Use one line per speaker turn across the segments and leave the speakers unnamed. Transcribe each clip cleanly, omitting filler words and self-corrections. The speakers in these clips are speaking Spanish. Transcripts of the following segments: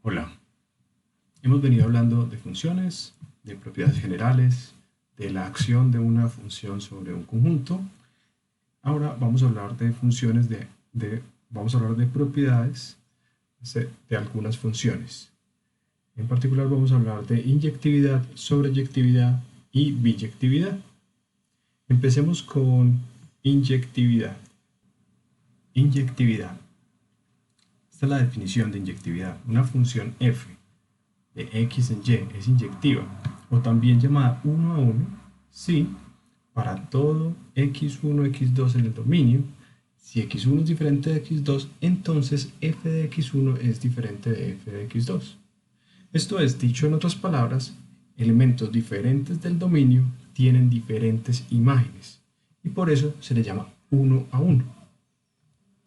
Hola, hemos venido hablando de funciones, de propiedades generales, de la acción de una función sobre un conjunto. Ahora vamos a hablar de funciones, vamos a hablar de propiedades de algunas funciones. En particular vamos a hablar de inyectividad, sobreyectividad y biyectividad. Empecemos con inyectividad. Inyectividad. Esta es la definición de inyectividad. Una función f de x en y es inyectiva, o también llamada 1 a 1, si para todo x1, x2 en el dominio, si x1 es diferente de x2, entonces f de x1 es diferente de f de x2. Esto es, dicho en otras palabras, elementos diferentes del dominio tienen diferentes imágenes, y por eso se le llama 1 a 1.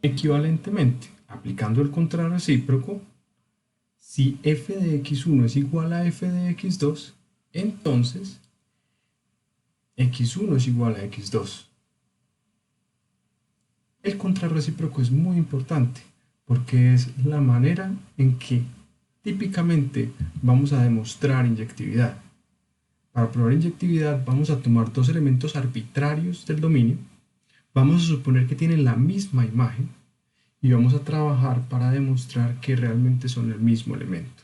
Equivalentemente, aplicando el contrarrecíproco, si f de x1 es igual a f de x2, entonces x1 es igual a x2. El contrarrecíproco es muy importante porque es la manera en que típicamente vamos a demostrar inyectividad. Para probar inyectividad vamos a tomar dos elementos arbitrarios del dominio, vamos a suponer que tienen la misma imagen y vamos a trabajar para demostrar que realmente son el mismo elemento.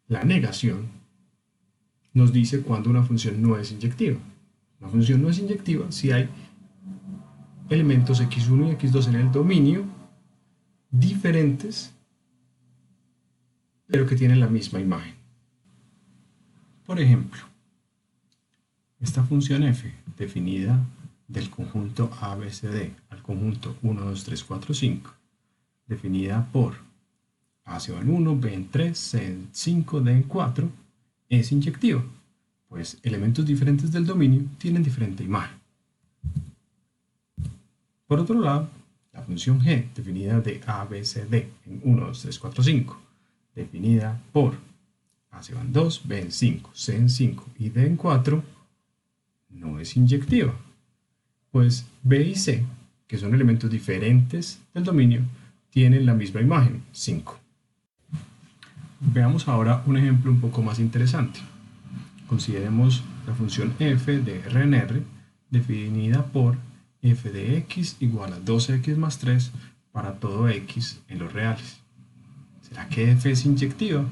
La negación nos dice cuando una función no es inyectiva. Una función no es inyectiva si hay elementos x1 y x2 en el dominio diferentes, pero que tienen la misma imagen. Por ejemplo, esta función f, definida del conjunto ABCD al conjunto 1, 2, 3, 4, 5, definida por A se va en 1, B en 3, C en 5, D en 4, es inyectiva, pues elementos diferentes del dominio tienen diferente imagen. Por otro lado, la función g, definida de ABCD en 1, 2, 3, 4, 5, definida por A se va en 2, B en 5, C en 5 y D en 4, no es inyectiva, pues B y C, que son elementos diferentes del dominio, tienen la misma imagen, 5. Veamos ahora un ejemplo un poco más interesante. Consideremos la función f de R en R, definida por f de x igual a 2x más 3 para todo x en los reales. ¿Será que f es inyectiva?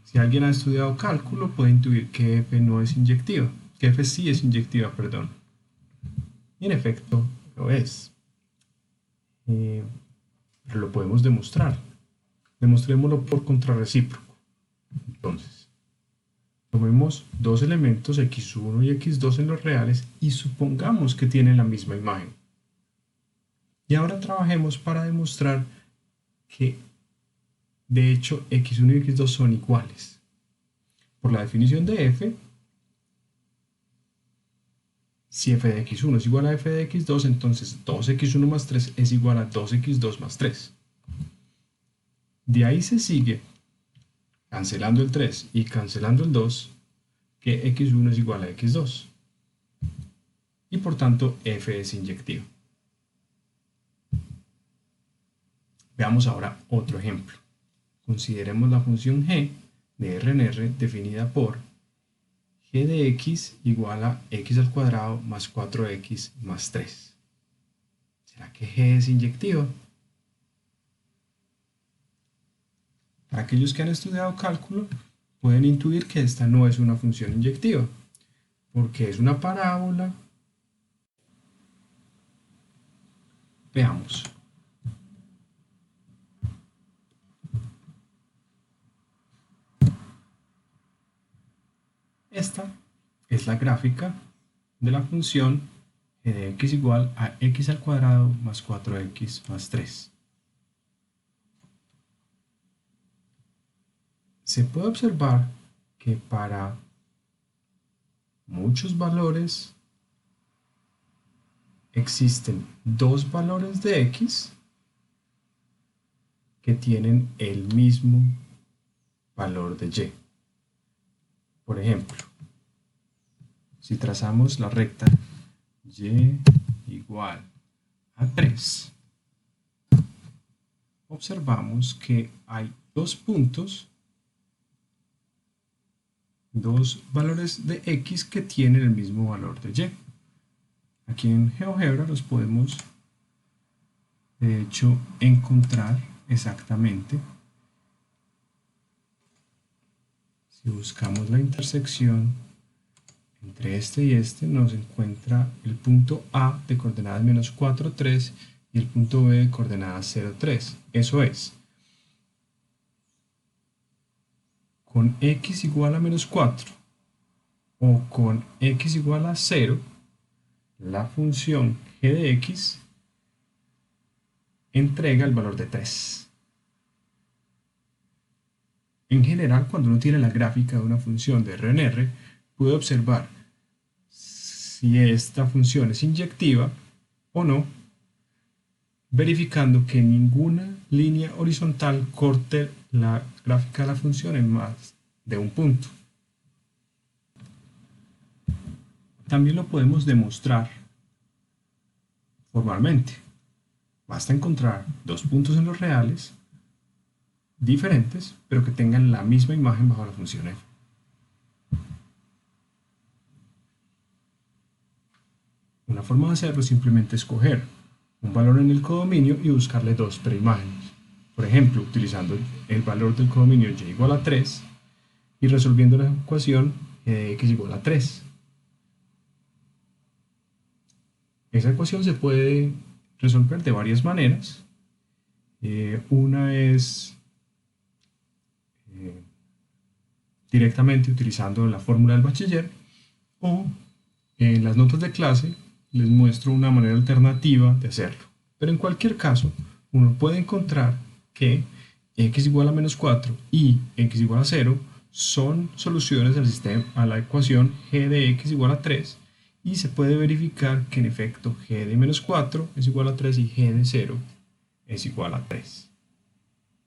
Si alguien ha estudiado cálculo, puede intuir que f no es inyectiva, que f sí es inyectiva, perdón. Y en efecto, lo es. Pero lo podemos demostrar. Demostrémoslo por contrarrecíproco. Entonces, tomemos dos elementos x1 y x2 en los reales y supongamos que tienen la misma imagen. Y ahora trabajemos para demostrar que de hecho x1 y x2 son iguales. Por la definición de f, si f de x1 es igual a f de x2, entonces 2x1 más 3 es igual a 2x2 más 3. De ahí se sigue, cancelando el 3 y cancelando el 2, que x1 es igual a x2. Y por tanto, f es inyectiva. Veamos ahora otro ejemplo. Consideremos la función g de R en R definida por g de x igual a x al cuadrado más 4x más 3. ¿Será que g es inyectiva? Para aquellos que han estudiado cálculo, pueden intuir que esta no es una función inyectiva, porque es una parábola. Veamos. Esta es la gráfica de la función g de x igual a x al cuadrado más 4x más 3. Se puede observar que para muchos valores existen dos valores de x que tienen el mismo valor de y. Por ejemplo, si trazamos la recta y igual a 3, observamos que hay dos puntos, dos valores de x que tienen el mismo valor de y. Aquí en GeoGebra los podemos, de hecho, encontrar exactamente. Si buscamos la intersección entre este y este, nos encuentra el punto A de coordenadas menos 4, 3 y el punto B de coordenadas 0, 3. Eso es, con x igual a menos 4 o con x igual a 0, la función g de x entrega el valor de 3. En general, cuando uno tiene la gráfica de una función de R en R, puede observar si esta función es inyectiva o no, verificando que ninguna línea horizontal corte la gráfica de la función en más de un punto. También lo podemos demostrar formalmente. Basta encontrar dos puntos en los reales diferentes, pero que tengan la misma imagen bajo la función f. Una forma de hacerlo es simplemente escoger un valor en el codominio y buscarle dos preimágenes. Por ejemplo, utilizando el valor del codominio y igual a 3 y resolviendo la ecuación g de x igual a 3. Esa ecuación se puede resolver de varias maneras. Una es directamente utilizando la fórmula del bachiller, o en las notas de clase les muestro una manera alternativa de hacerlo. Pero en cualquier caso, uno puede encontrar que x igual a menos 4 y x igual a 0 son soluciones al sistema, a la ecuación g de x igual a 3, y se puede verificar que en efecto g de menos 4 es igual a 3 y g de 0 es igual a 3.